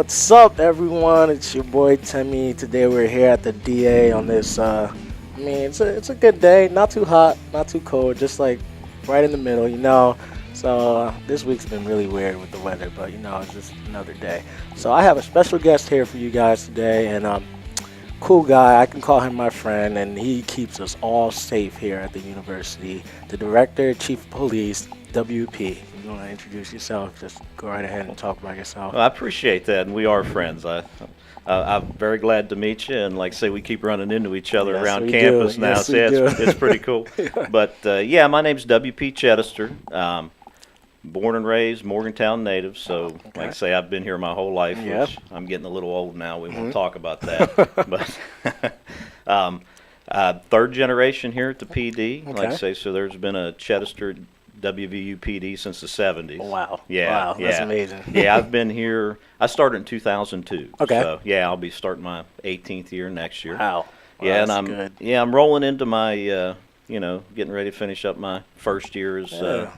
What's up, everyone? It's your boy Timmy. Today we're here at the DA on this. It's a good day. Not too hot, not too cold. Just like right in the middle, So this week's been really weird with the weather, but it's just another day. So I have a special guest here for you guys today, and cool guy. I can call him my friend, and he keeps us all safe here at the university. The Director, Chief of Police, W.P. If you want to introduce yourself, just go right ahead and talk about yourself. Well, I appreciate that, and we are friends. I'm very glad to meet you, and like I say, we keep running into each other around campus now, yes, so it's pretty cool. Yeah. But my name's W.P. Chedester. Born and raised Morgantown native, so Okay. like I say, I've been here my whole life, Yep. which I'm getting a little old now. We won't talk about that. But third generation here at the PD, like I Okay. say, so there's been a Chedester WVU PD since the 70s. Wow. Yeah. Wow. That's amazing. Yeah, I've been here. I started in 2002. Okay. So I'll be starting my 18th year next year. Wow. Yeah, That's and good. I'm rolling into my getting ready to finish up my first year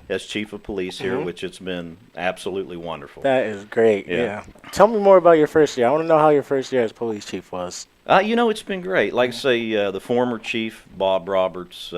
as chief of police here, which it's been absolutely wonderful. That is great. Yeah. Yeah. Tell me more about your first year. I want to know how your first year as police chief was. It's been great. Like I say, the former chief Bob Roberts,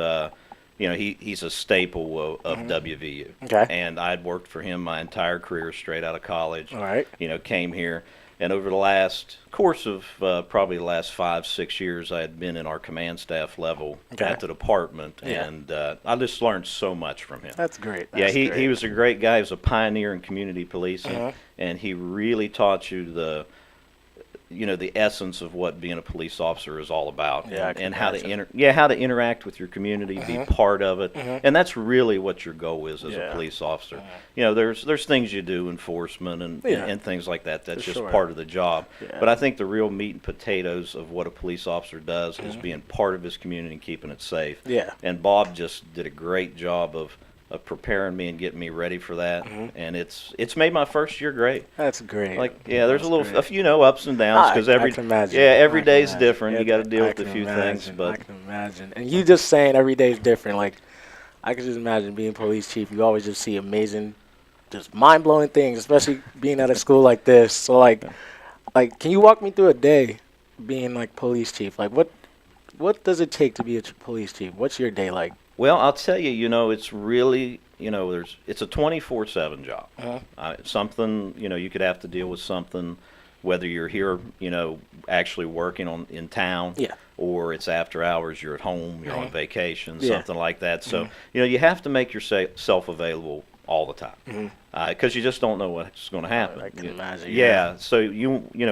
he's a staple of WVU. Okay. And I'd worked for him my entire career straight out of college. All right. Came here. And over the last course of probably the last 5-6 years, I had been in our command staff level at the department, Yeah. and I just learned so much from him. That's great. He was a great guy. He was a pioneer in community policing, and he really taught you the essence of what being a police officer is all about, Yeah, I can and how to imagine. how to interact with your community, be part of it, and that's really what your goal is as a Yeah. police officer. There's things you do, enforcement and things like that. That's For just sure. part of the job. Yeah. But I think the real meat and potatoes of what a police officer does is being part of his community and keeping it safe. Yeah. And Bob just did a great job of preparing me and getting me ready for that, and it's made my first year great. That's great. There's That's a few ups and downs because I can imagine. every I day can is imagine. different. You got to deal I with a can few imagine. things, I but can imagine. And you just saying every day is different. Like, I can just imagine being police chief. You always just see amazing, just mind-blowing things, especially being at a school like this. So, like, can you walk me through a day being, like, police chief? Like, what does it take to be a police chief? What's your day like? well, I'll tell you, it's really it's a 24/7 job. Something you could have to deal with something, whether you're here actually working in town, Yeah. or it's after hours, you're at home, you're on vacation, Yeah. something like that. So you have to make yourself available all the time, because you just don't know what's going to happen. I can imagine. Yeah. So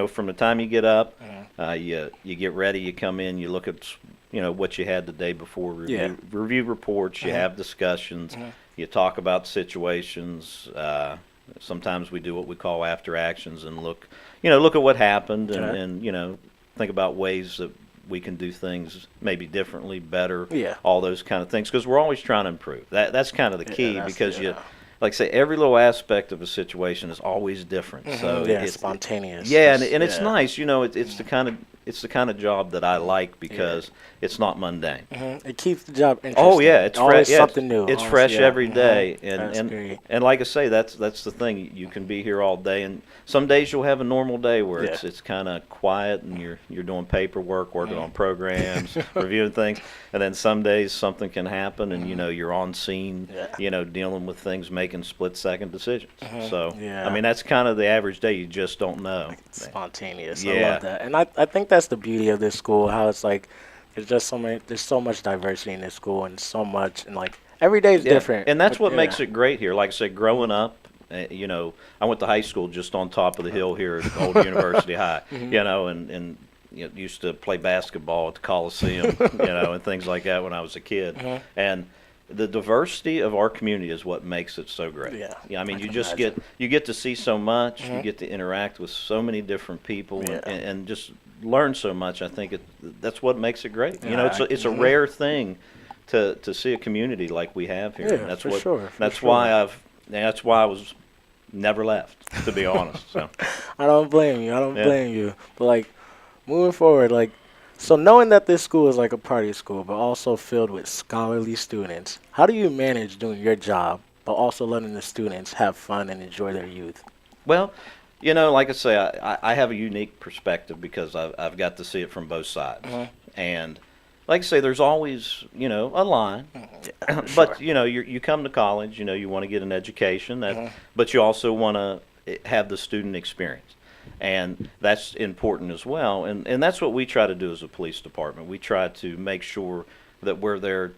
from the time you get up, you get ready, you come in, you look at what you had the day before, review reports, you have discussions, you talk about situations. Sometimes we do what we call after actions and look at what happened and think about ways that we can do things maybe differently, better, all those kind of things, because we're always trying to improve. That's kind of the key, because like I say, every little aspect of a situation is always different. So it's spontaneous. Yeah, and it's nice. It's the kind of job that I like, because it's not mundane. It keeps the job interesting. Oh yeah, it's always fresh. something new. It's Always, fresh every day, That's and great. and like I say, that's the thing. You can be here all day, and some days you'll have a normal day where it's kind of quiet, and you're doing paperwork, working on programs, reviewing things, and then some days something can happen, and you're on scene, dealing with things, making split-second decisions. So I mean, that's kind of the average day. You just don't know. It's spontaneous. Yeah. I love that. And I think that's the beauty of this school, how it's like there's so much diversity in this school, and so much, and like every day is different. And that's what makes it great here. Like I said, growing up, I went to high school just on top of the hill here at Old University High, and used to play basketball at the Coliseum, and things like that when I was a kid. And the diversity of our community is what makes it so great. Yeah, I mean, I you can just imagine. get to see so much. You get to interact with so many different people, and just learn so much. I think that's what makes it great. It's a rare thing to see a community like we have here. Yeah, That's for what. sure, That's for why That's why I was never left, to be honest. So. I don't blame you. I don't blame you. But like moving forward, like, so knowing that this school is like a party school, but also filled with scholarly students, how do you manage doing your job, but also letting the students have fun and enjoy their youth? Well, You know, like I say, I have a unique perspective because I've got to see it from both sides. And like I say, there's always, you know, a line. Yeah, But, sure. you know, you come to college, you know, you want to get an education, but you also want to have the student experience. And that's important as well. And that's what we try to do as a police department. We try to make sure that we're there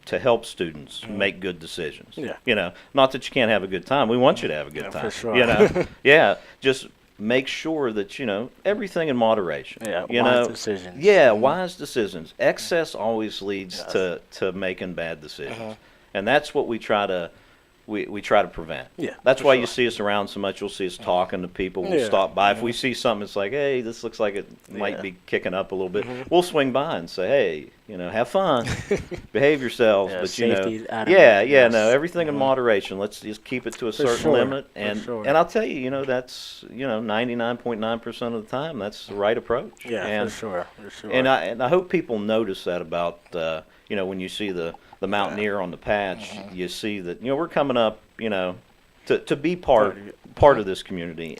to help students make good decisions. Yeah. You know, not that you can't have a good time. We want you to have a good time. For sure. You know, yeah. Just make sure that, you know, everything in moderation. Yeah, you wise know, decisions. Yeah, wise decisions. Excess always leads to making bad decisions, and that's what we try to. We try to prevent. Yeah, That's for why sure. you see us around so much. You'll see us talking to people. We'll Yeah. stop by. If we see something, it's like, hey, this looks like it might be kicking up a little bit. We'll swing by and say, hey, you know, have fun, behave yourselves. Yeah, but you know, safety's out of yeah, it, yeah, yes. no, everything in moderation. Let's just keep it to a certain sure, limit. for And sure. and I'll tell you, you know, that's 99.9% of the time, that's the right approach. Yeah, and, for sure. For sure. And I hope people notice that about you know, when you see the Mountaineer on the patch, you see that, you know, we're coming up, you know, to be part of this community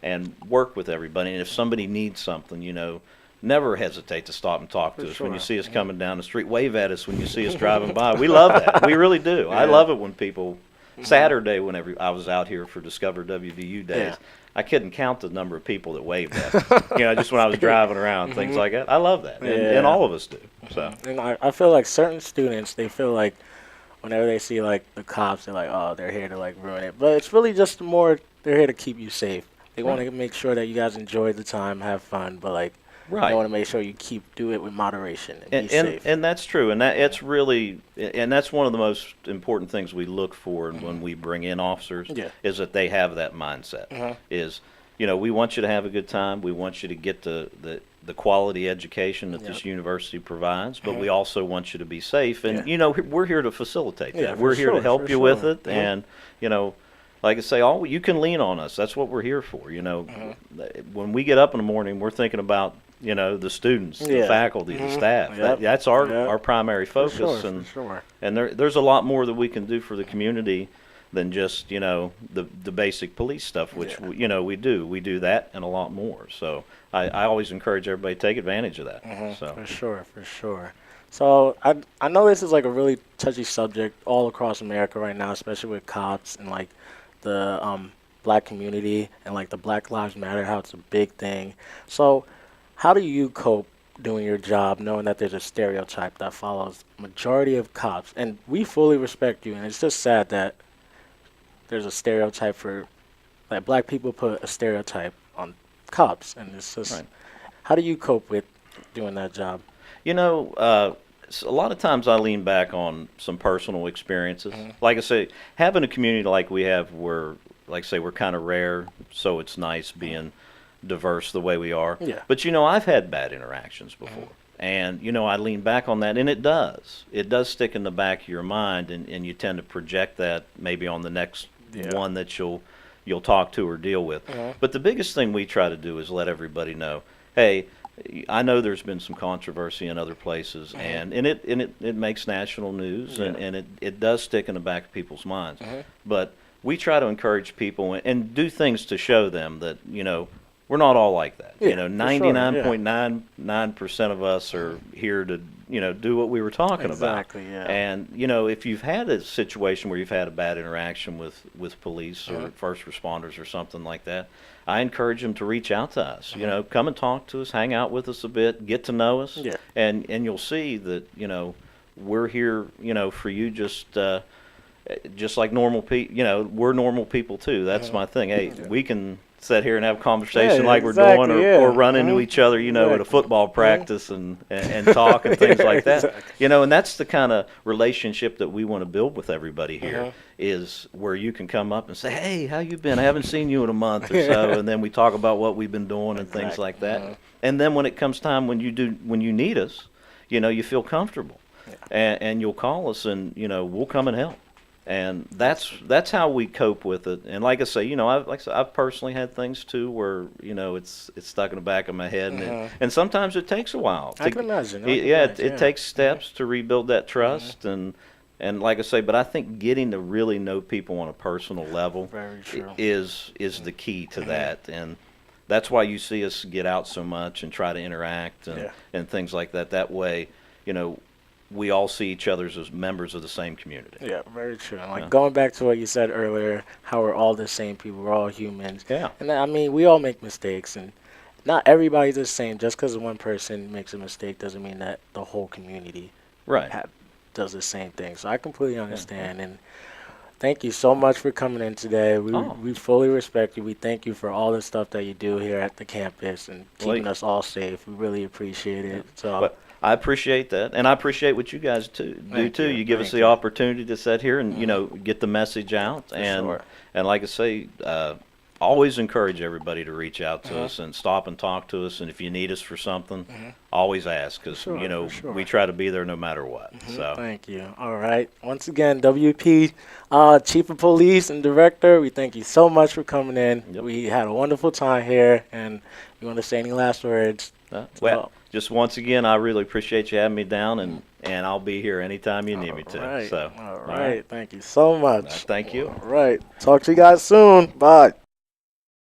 and work with everybody. And if somebody needs something, you know, never hesitate to stop and talk to us. When you see us coming down the street, wave at us when you see us driving by. We love that. We really do. I love it when people. Saturday, whenever I was out here for Discover WVU days, I couldn't count the number of people that waved at us. You know, just when I was driving around, things like that. I love that, and all of us do. So. And I feel like certain students, they feel like whenever they see like the cops, they're like, oh, they're here to like ruin it. But it's really just more they're here to keep you safe. They want to make sure that you guys enjoy the time, have fun, but like they want to make sure you do it with moderation and be safe. And that's true, and it's really, and that's one of the most important things we look for when we bring in officers is that they have that mindset. Is, you know, we want you to have a good time. We want you to get the quality education that this university provides, but we also want you to be safe. And you know, we're here to facilitate that. We're here to help you with it, and you know. Like I say, you can lean on us. That's what we're here for. You know, when we get up in the morning, we're thinking about, you know, the students, the faculty, the staff. That's our primary focus. For sure. And there's a lot more that we can do for the community than just, you know, the basic police stuff, which you know we do. We do that and a lot more. So I always encourage everybody to take advantage of that. So. For sure. So I know this is like a really touchy subject all across America right now, especially with cops and like the black community and like the Black Lives Matter, how it's a big thing. So how do you cope doing your job knowing that there's a stereotype that follows majority of cops? And we fully respect you, and it's just sad that there's a stereotype for like black people put a stereotype on cops, and it's just how do you cope with doing that job? You know, a lot of times I lean back on some personal experiences. Like I say, having a community like we have where, like I say, we're kind of rare, so it's nice being diverse the way we are. Yeah. But, you know, I've had bad interactions before. And, you know, I lean back on that, and it does. It does stick in the back of your mind, and you tend to project that maybe on the next one that you'll talk to or deal with. But the biggest thing we try to do is let everybody know, hey, I know there's been some controversy in other places, and it makes national news, and it does stick in the back of people's minds. But we try to encourage people and do things to show them that, you know, we're not all like that. You know, 99.99% of us are here to, you know, do what we were talking about. And, you know, if you've had a situation where you've had a bad interaction with police or first responders or something like that, I encourage them to reach out to us. You know, come and talk to us, hang out with us a bit, get to know us, and you'll see that, you know, we're here, you know, for you just like normal people. You know, we're normal people too. That's my thing. Hey, we can sit here and have a conversation like we're doing, or run into each other, you know, at a football practice and talk and things like that. You know, and that's the kind of relationship that we want to build with everybody here, is where you can come up and say, hey, how you been? I haven't seen you in a month or so, and then we talk about what we've been doing and things like that. And then when it comes time when you need us, you know, you feel comfortable, and you'll call us, and you know, we'll come and help. And that's how we cope with it. And like I say, you know, I've personally had things too where, you know, it's stuck in the back of my head, and sometimes it takes a while. I can imagine. It takes steps to rebuild that trust, and And like I say, but I think getting to really know people on a personal level is the key to that. And that's why you see us get out so much and try to interact and things like that. That way, we all see each other as members of the same community. Yeah, very true. Like going back to what you said earlier, how we're all the same people, we're all humans. Yeah. And I mean, we all make mistakes, and not everybody's the same. Just because one person makes a mistake doesn't mean that the whole community does the same thing. So I completely understand. And thank you so much for coming in today. We fully respect you. We thank you for all the stuff that you do here at the campus and keeping us all safe. We really appreciate it. So I appreciate that, and I appreciate what you guys do too. You give us the opportunity to sit here and get the message out, and like I say, always encourage everybody to reach out to us and stop and talk to us. And if you need us for something, always ask, because we try to be there no matter what. So thank you. All right, once again, W.P. Chief of Police and Director, we thank you so much for coming in. We had a wonderful time here, and you want to say any last words? Well, just once again, I really appreciate you having me down, and I'll be here anytime you need me to. Right. So, all right. Thank you so much. Thank you. All right. Talk to you guys soon. Bye.